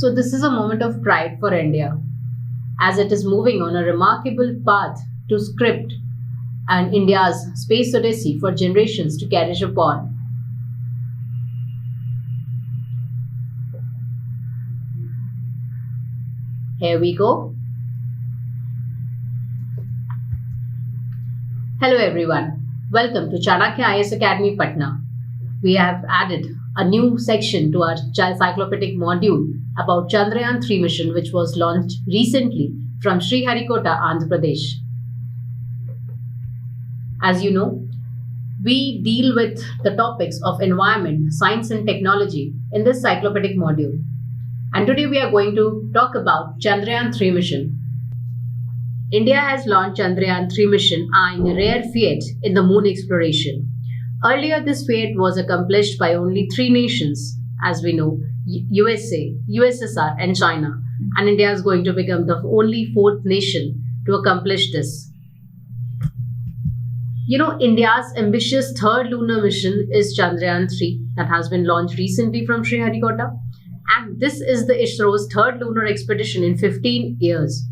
So this is a moment of pride for India, as it is moving on a remarkable path to script and India's space odyssey for generations to carry upon. Here we go. Hello everyone. Welcome to Chanakya IAS Academy Patna. We have added a new section to our Cyclopedic module about Chandrayaan 3 mission, which was launched recently from Sriharikota, Andhra Pradesh. As you know, we deal with the topics of environment, science and technology in this Cyclopedic module. And today we are going to talk about Chandrayaan 3 mission. India has launched Chandrayaan 3 mission, eyeing a rare feat in the moon exploration. Earlier, this feat was accomplished by only 3 nations, as we know, USA, USSR and China. And India is going to become the only 4th nation to accomplish this. You know, India's ambitious 3rd lunar mission is Chandrayaan 3 that has been launched recently from Sriharikota. And this is the Isro's 3rd lunar expedition in 15 years.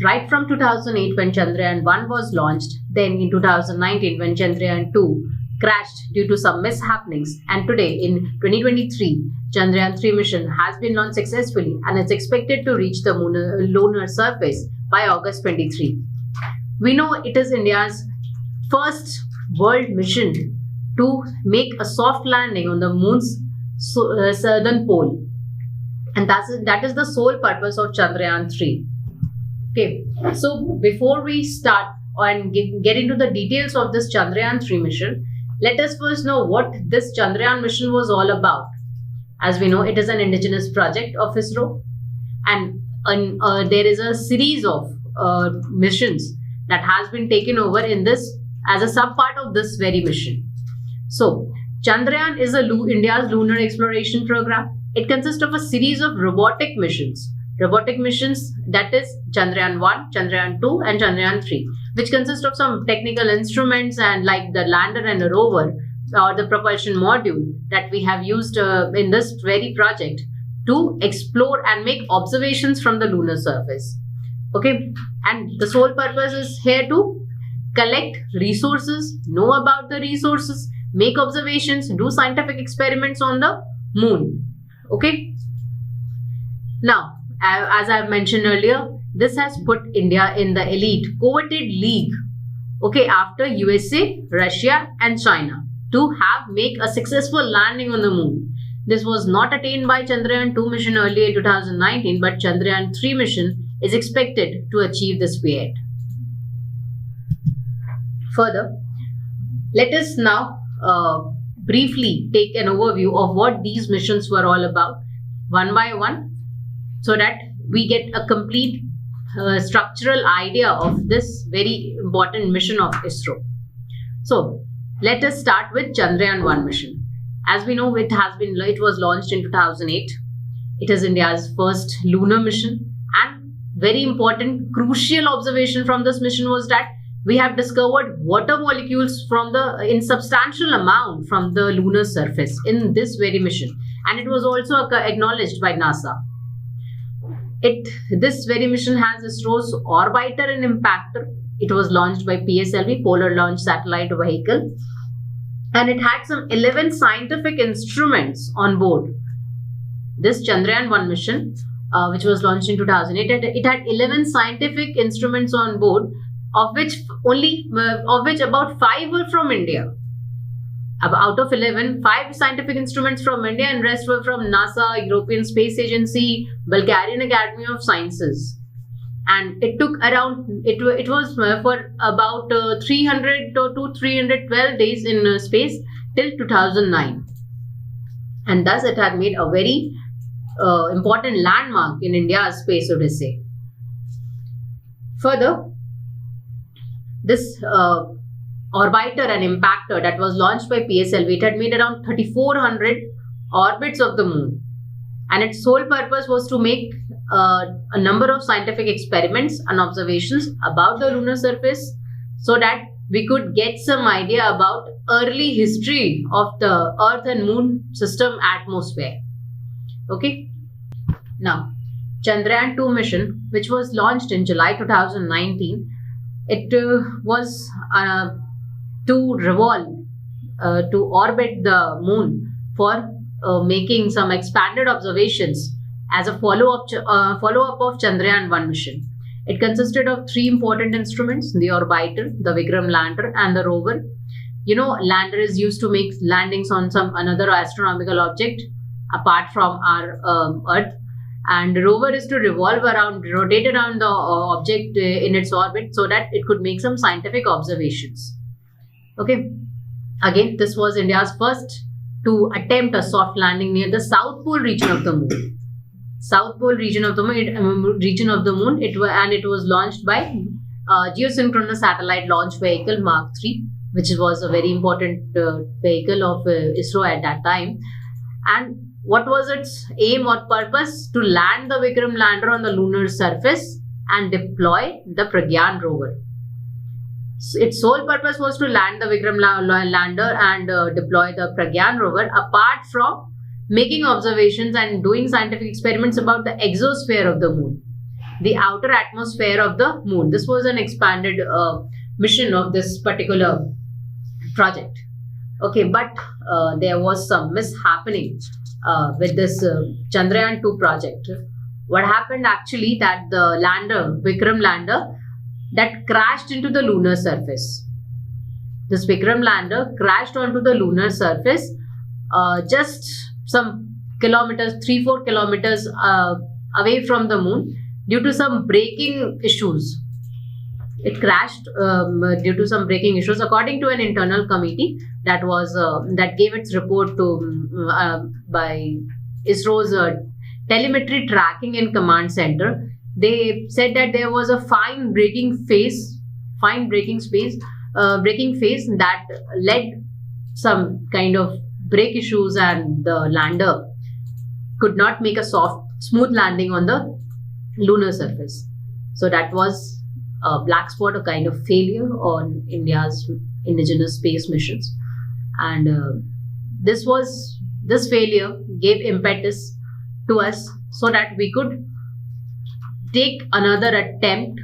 Right from 2008 when Chandrayaan 1 was launched, then in 2019 when Chandrayaan 2 crashed due to some mishappenings, and today in 2023, Chandrayaan 3 mission has been launched successfully and is expected to reach the lunar surface by August 23. We know it is India's first world mission to make a soft landing on the moon's southern pole, and that is the sole purpose of Chandrayaan 3. Okay, so before we start and get into the details of this Chandrayaan 3 mission, let us first know what this Chandrayaan mission was all about. As we know, it is an indigenous project of Isro, and there is a series of missions that has been taken over in this as a sub-part of this very mission. So, Chandrayaan is India's lunar exploration program. It consists of a series of robotic missions. Robotic missions, that is Chandrayaan 1, Chandrayaan 2 and Chandrayaan 3, which consist of some technical instruments and like the lander and the rover or the propulsion module that we have used in this very project to explore and make observations from the lunar surface. Okay, and the sole purpose is here to collect resources, know about the resources, make observations, do scientific experiments on the moon. Okay, now as I have mentioned earlier, this has put India in the elite coveted league, okay, after USA, Russia and China to make a successful landing on the moon. This was not attained by Chandrayaan 2 mission earlier in 2019, but Chandrayaan 3 mission is expected to achieve this feat. Further, let us now briefly take an overview of what these missions were all about, one by one, so that we get a complete structural idea of this very important mission of ISRO. So, let us start with Chandrayaan 1 mission. As we know, it was launched in 2008. It is India's first lunar mission, and very important, crucial observation from this mission was that we have discovered water molecules in substantial amount from the lunar surface in this very mission, and it was also acknowledged by NASA. This very mission has ISRO's orbiter and impactor. It was launched by PSLV, Polar Launch Satellite Vehicle, and it had some 11 scientific instruments on board. This Chandrayaan 1 mission, which was launched in 2008, it had 11 scientific instruments on board, of which about 5 were from India. Out of 11, 5 scientific instruments from India and rest were from NASA, European Space Agency, Bulgarian Academy of Sciences. And it took around, it was for about 300 to 312 days in space till 2009. And thus it had made a very important landmark in India's space odyssey. Further, this orbiter and impactor that was launched by PSLV, it had made around 3,400 orbits of the moon, and its sole purpose was to make a number of scientific experiments and observations about the lunar surface so that we could get some idea about early history of the Earth and Moon system atmosphere. Okay. Now, Chandrayaan 2 mission, which was launched in July 2019, it was to revolve, to orbit the moon for making some expanded observations as a follow-up of Chandrayaan 1 mission. It consisted of 3 important instruments: the orbiter, the Vikram lander, and the rover. Lander is used to make landings on some another astronomical object apart from our Earth, and rover is to rotate around the object in its orbit so that it could make some scientific observations. Okay, again, this was India's first to attempt a soft landing near the South Pole region of the moon. South Pole region of the moon. It was launched by geosynchronous satellite launch vehicle Mark III, which was a very important vehicle of Isro at that time. And what was its aim or purpose? To land the Vikram lander on the lunar surface and deploy the Pragyan rover. So its sole purpose was to land the Vikram lander and deploy the Pragyan rover, apart from making observations and doing scientific experiments about the exosphere of the moon, the outer atmosphere of the moon. This was an expanded mission of this particular project. Okay, but there was some mishappening with this Chandrayaan 2 project. What happened actually, that the lander, Vikram lander, that crashed into the lunar surface. This Vikram lander crashed onto the lunar surface just some kilometers, 3-4 kilometers away from the moon, due to some braking issues. It crashed due to some braking issues, according to an internal committee that gave its report to by Isro's telemetry tracking and command center. They said that there was a fine braking phase that led some kind of brake issues, and the lander could not make a smooth landing on the lunar surface. So that was a black spot, a kind of failure on India's indigenous space missions. And this failure gave impetus to us so that we could take another attempt,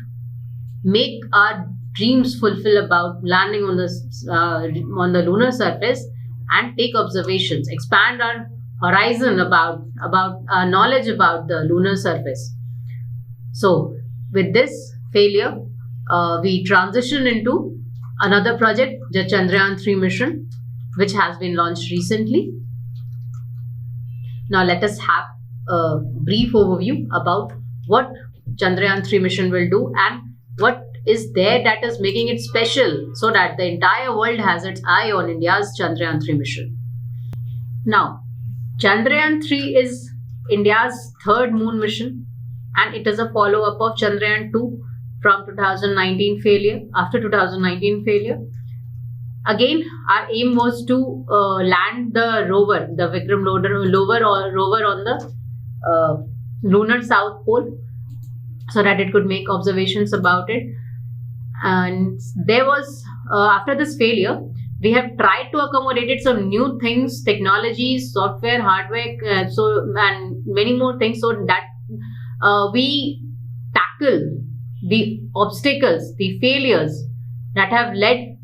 make our dreams fulfill about landing on the lunar surface, and take observations, expand our horizon about our knowledge about the lunar surface. So with this failure, we transition into another project, the Chandrayaan 3 mission, which has been launched recently. Now let us have a brief overview about what Chandrayaan 3 mission will do and what is there that is making it special, so that the entire world has its eye on India's Chandrayaan 3 mission. Now, Chandrayaan 3 is India's third moon mission, and it is a follow-up of Chandrayaan 2 from 2019 failure. After 2019 failure, again, our aim was to land the rover, the Vikram rover on the lunar South Pole, so that it could make observations about it. And there was, after this failure, we have tried to accommodate some new things, technologies, software, hardware, and many more things, so that we tackle the obstacles, the failures that have led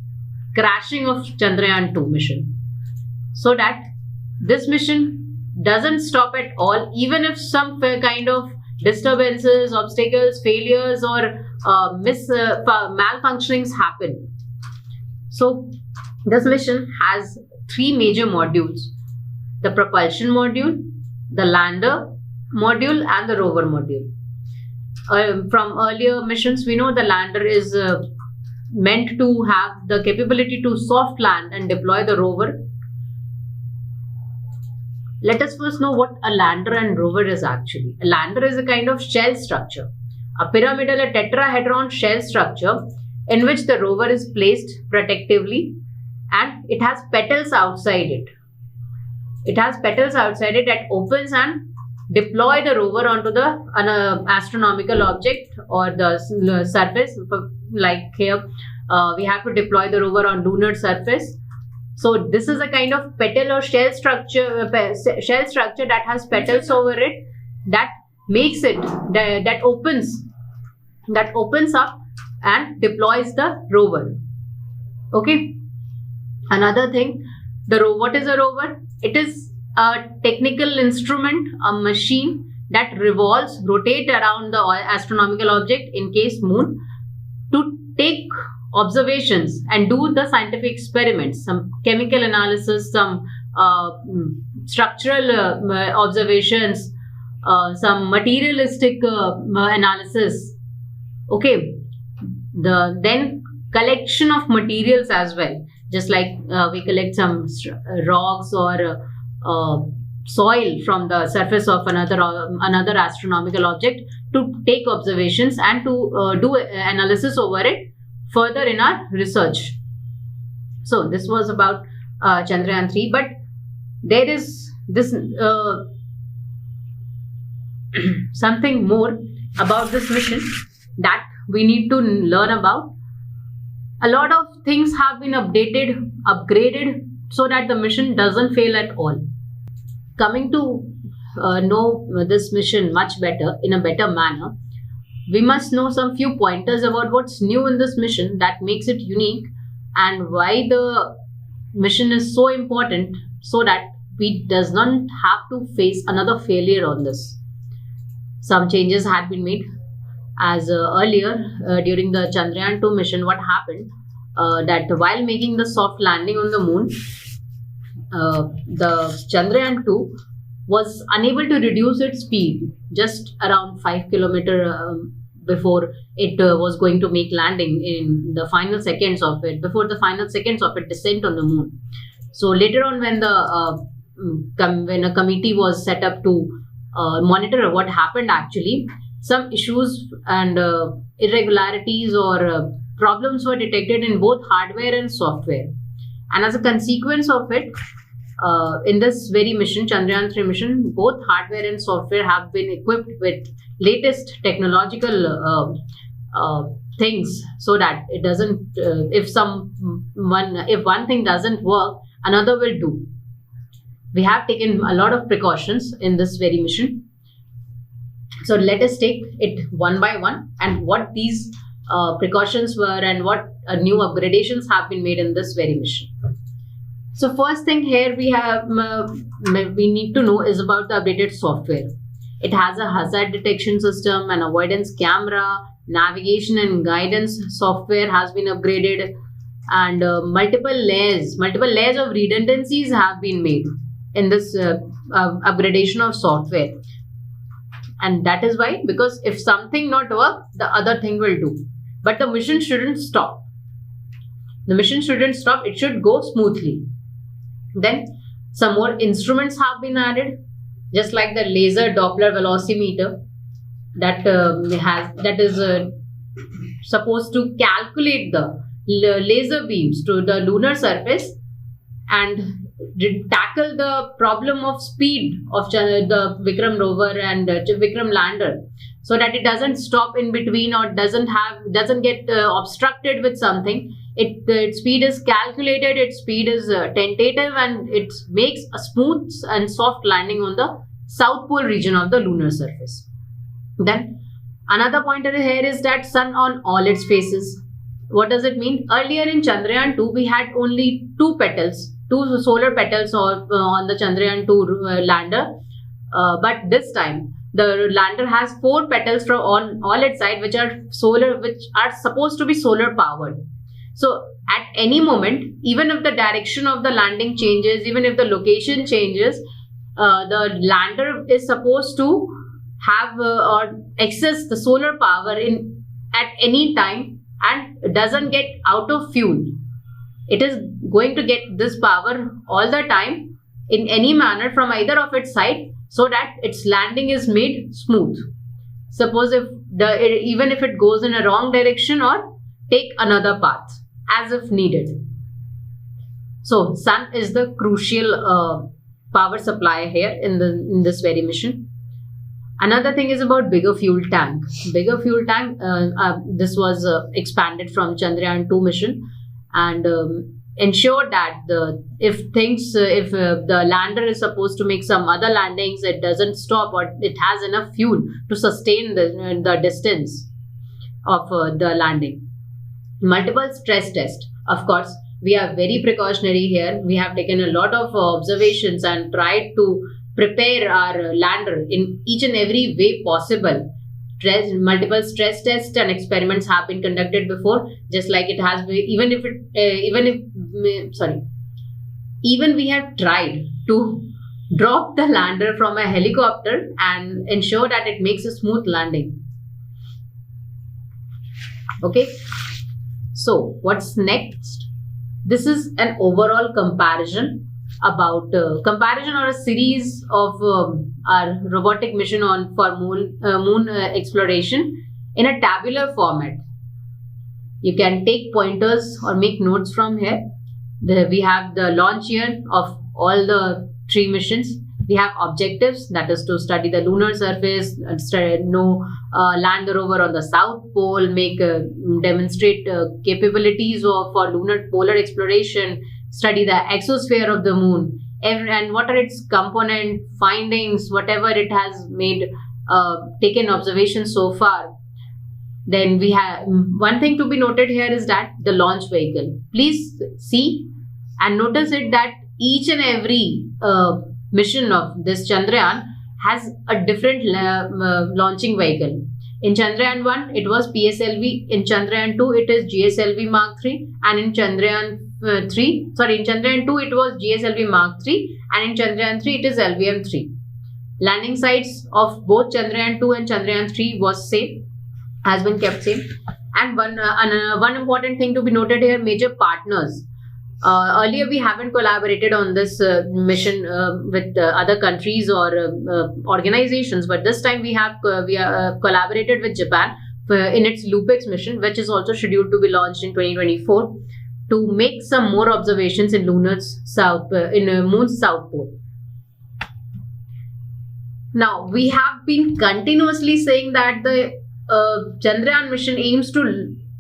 crashing of Chandrayaan 2 mission, so that this mission doesn't stop at all, even if some kind of disturbances, obstacles, failures, or malfunctionings happen. So this mission has 3 major modules: the propulsion module, the lander module, and the rover module. From earlier missions, we know the lander is meant to have the capability to soft land and deploy the rover. Let us first know what a lander and rover is actually. A lander is a kind of shell structure, a pyramidal, a tetrahedron shell structure in which the rover is placed protectively, and it has petals outside it. It has petals outside it that opens and deploy the rover onto the astronomical object or the surface. Like here, we have to deploy the rover on lunar surface. So this is a kind of petal or shell structure that has petals over it, that makes it that opens up and deploys the rover. Okay. Another thing, what is a rover? It is a technical instrument, a machine that rotate around the astronomical object, in case moon, to take observations and do the scientific experiments, some chemical analysis, some structural observations, some materialistic analysis. Okay. Then collection of materials as well, just like we collect some rocks or soil from the surface of another astronomical object to take observations and to do analysis over it further in our research. So this was about Chandrayaan 3, but there is this something more about this mission that we need to learn about. A lot of things have been upgraded so that the mission doesn't fail at all. Coming to know this mission much better, in a better manner, we must know some few pointers about what's new in this mission that makes it unique and why the mission is so important, so that we does not have to face another failure on this. Some changes had been made. As earlier during the Chandrayaan 2 mission, what happened, that while making the soft landing on the moon, the Chandrayaan 2 was unable to reduce its speed just around 5 km before it was going to make landing in the final seconds of it, before the final seconds of its descent on the moon. So later on, when when a committee was set up to monitor what happened actually, some issues and irregularities or problems were detected in both hardware and software. And as a consequence of it, in this very mission, Chandrayaan 3 mission, both hardware and software have been equipped with latest technological things, so that it doesn't, if one thing doesn't work, another will do. We have taken a lot of precautions in this very mission. So let us take it one by one, and what these precautions were and what new upgradations have been made in this very mission. So first thing here we need to know is about the updated software. It has a hazard detection system, an avoidance camera, navigation and guidance software has been upgraded, and multiple layers of redundancies have been made in this upgradation of software. And that is why, because if something not work, the other thing will do. But the mission shouldn't stop. It should go smoothly. Then some more instruments have been added, just like the laser Doppler velocimeter that is supposed to calculate the laser beams to the lunar surface and tackle the problem of speed of the Vikram rover and Vikram lander, so that it doesn't stop in between or doesn't get obstructed with something. Its speed is calculated, its speed is tentative, and it makes a smooth and soft landing on the south pole region of the lunar surface. Then another pointer here is that sun on all its faces. What does it mean? Earlier in Chandrayaan 2, we had only two solar petals on the Chandrayaan 2 lander, but this time the lander has 4 petals on all its sides, which are supposed to be solar powered. So at any moment, even if the direction of the landing changes, even if the location changes, the lander is supposed to have or access the solar power at any time and doesn't get out of fuel. It is going to get this power all the time in any manner from either of its side, so that its landing is made smooth. Suppose even if it goes in a wrong direction, or take another path as if needed. So sun is the crucial power supply here in this very mission. Another thing is about bigger fuel tank. This was expanded from Chandrayaan 2 mission, and ensure that if the lander is supposed to make some other landings, it doesn't stop, or it has enough fuel to sustain the distance of the landing. Multiple stress test. Of course, we are very precautionary here. We have taken a lot of observations and tried to prepare our lander in each and every way possible. Multiple stress tests and experiments have been conducted before, just like it has been, even we have tried to drop the lander from a helicopter and ensure that it makes a smooth landing. Okay, so what's next? This is an overall comparison or a series of our robotic mission for moon exploration in a tabular format. You can take pointers or make notes from here. We have the launch year of all the 3 missions. We have objectives, that is to study the lunar surface, land the rover on the South Pole, demonstrate capabilities for lunar polar exploration, study the exosphere of the moon, and what are its component findings, whatever it has made, taken observations so far. Then we have one thing to be noted here is that the launch vehicle. Please see and notice it that each and every mission of this Chandrayaan has a different launching vehicle. In Chandrayaan 1, it was PSLV. In Chandrayaan 2, it is GSLV Mark 3. And in Chandrayaan in Chandrayaan 2, it was GSLV Mark 3. And in Chandrayaan 3, it is LVM 3. Landing sites of both Chandrayaan 2 and Chandrayaan 3 has been kept same. And one important thing to be noted here, major partners. Earlier, we haven't collaborated on this mission with other countries or organizations, but this time we have collaborated with Japan in its LUPEX mission, which is also scheduled to be launched in 2024, to make some more observations in moon's south pole. Now, we have been continuously saying that the Chandrayaan mission aims to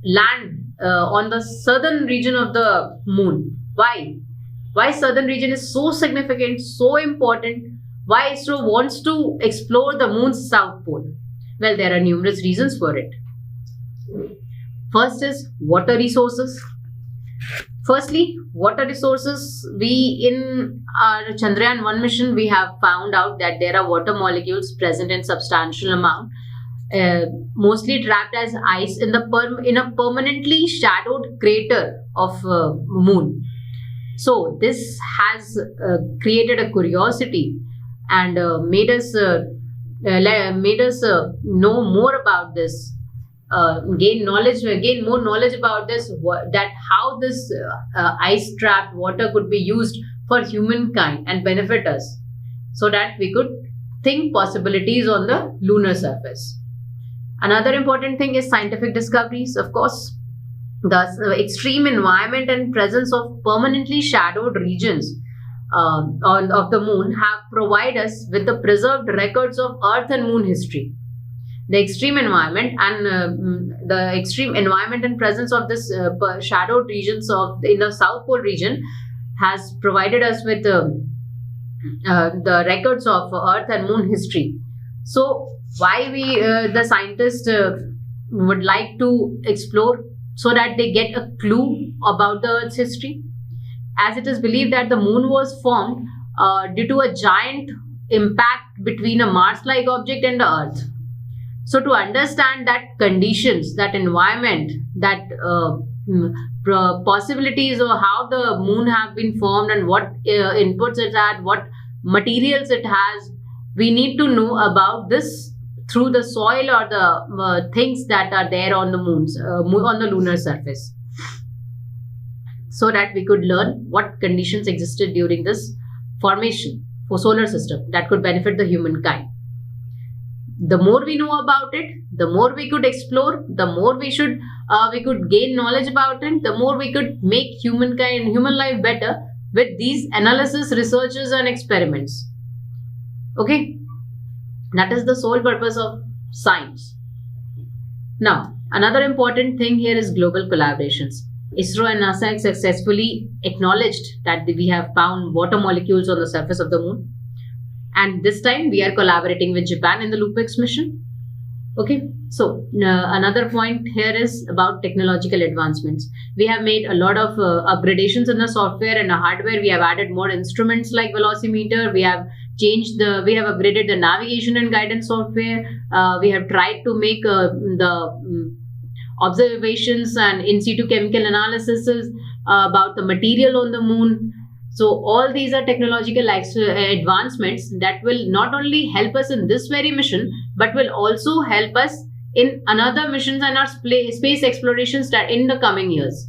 land on the southern region of the moon. Why? Why southern region is so significant, so important? Why ISRO wants to explore the moon's south pole? Well, there are numerous reasons for it. First is water resources. Firstly, water resources. In our Chandrayaan 1 mission, we have found out that there are water molecules present in substantial amount, mostly trapped as ice in a permanently shadowed crater of moon. So this has created a curiosity and made us know more about this, gain more knowledge about this, that how this ice trapped water could be used for humankind and benefit us, so that we could think possibilities on the lunar surface. Another important thing is scientific discoveries. Of course, the extreme environment and presence of permanently shadowed regions of the moon have provided us with the preserved records of Earth and Moon history. The extreme environment and presence of this shadowed regions in the South Pole region has provided us with the records of Earth and Moon history. So why the scientists would like to explore, so that they get a clue about the Earth's history, as it is believed that the moon was formed due to a giant impact between a Mars-like object and the Earth. So to understand that conditions, that environment, that possibilities of how the moon have been formed and what inputs it had, what materials it has, we need to know about this through the soil or the things that are there on the on the lunar surface, so that we could learn what conditions existed during this formation for solar system that could benefit the humankind. The more we know about it, the more we could explore, the more we could gain knowledge about it, the more we could make human life better with these analysis, researches and experiments. Okay, that is the sole purpose of science. Now, another important thing here is global collaborations. ISRO and NASA have successfully acknowledged that we have found water molecules on the surface of the moon. And this time we are collaborating with Japan in the LUPEX mission. Okay, so another point here is about technological advancements. We have made a lot of upgradations in the software and the hardware. We have added more instruments like velocimeter. We have upgraded the navigation and guidance software. We have tried to make the observations and in situ chemical analysis about the material on the moon. So all these are technological advancements that will not only help us in this very mission, but will also help us in another missions and our space explorations that in the coming years.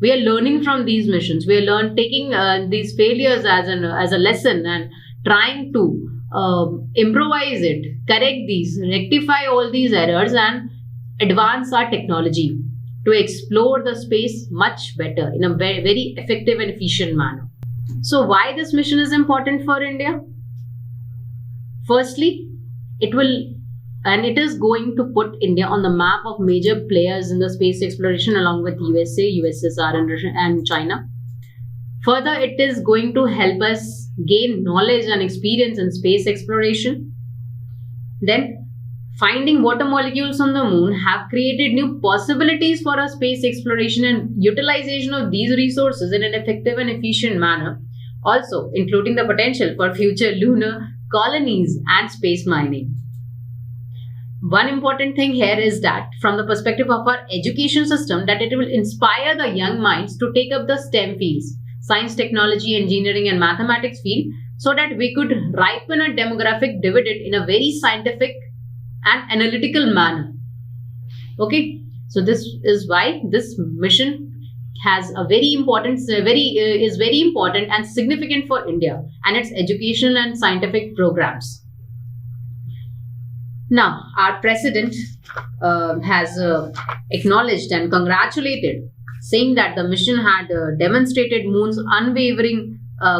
We are learning from these missions. We are taking these failures as a lesson and trying to improvise it, correct these, rectify all these errors and advance our technology to explore the space much better in a very, very effective and efficient manner. So why this mission is important for India? Firstly, it is going to put India on the map of major players in the space exploration along with USA, USSR and China. Further, it is going to help us gain knowledge and experience in space exploration. Then, finding water molecules on the moon have created new possibilities for our space exploration and utilization of these resources in an effective and efficient manner, also including the potential for future lunar colonies and space mining. One important thing here is that from the perspective of our education system, that it will inspire the young minds to take up the STEM fields, science, technology, engineering and mathematics field, so that we could ripen a demographic dividend in a very scientific and analytical manner. Okay, so this is why this mission has a very important and significant for India and its educational and scientific programs. Now, our president has acknowledged and congratulated, saying that the mission had demonstrated Moon's unwavering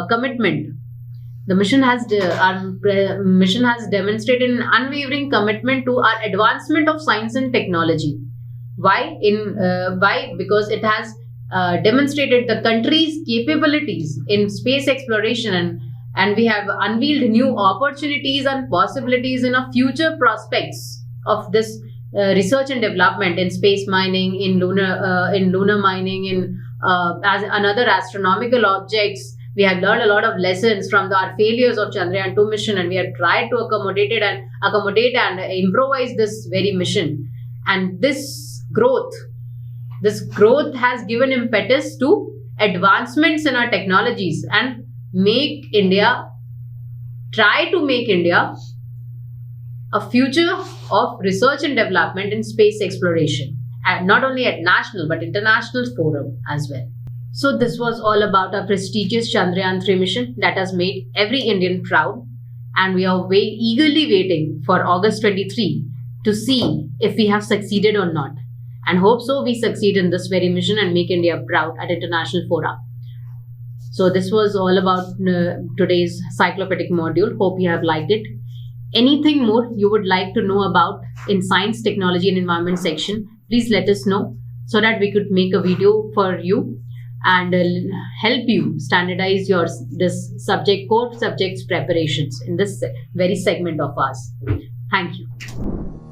commitment. The mission has demonstrated an unwavering commitment to our advancement of science and technology. Why? Because it has demonstrated the country's capabilities in space exploration, and we have unveiled new opportunities and possibilities in our future prospects of this research and development in space mining, in lunar mining, in as another astronomical objects. We have learned a lot of lessons from our failures of Chandrayaan 2 mission, and we have tried to accommodate and improvise this very mission. And this growth has given impetus to advancements in our technologies and try to make India a future of research and development in space exploration, and not only at national but international forum as well. So this was all about our prestigious Chandrayaan 3 mission that has made every Indian proud, and we are eagerly waiting for August 23 to see if we have succeeded or not, and hope so we succeed in this very mission and make India proud at international fora. So this was all about today's Cyclopedic module. Hope you have liked it. Anything more you would like to know about in science, technology and environment section, please let us know so that we could make a video for you and help you standardize this core subjects preparations in this very segment of ours. Thank you.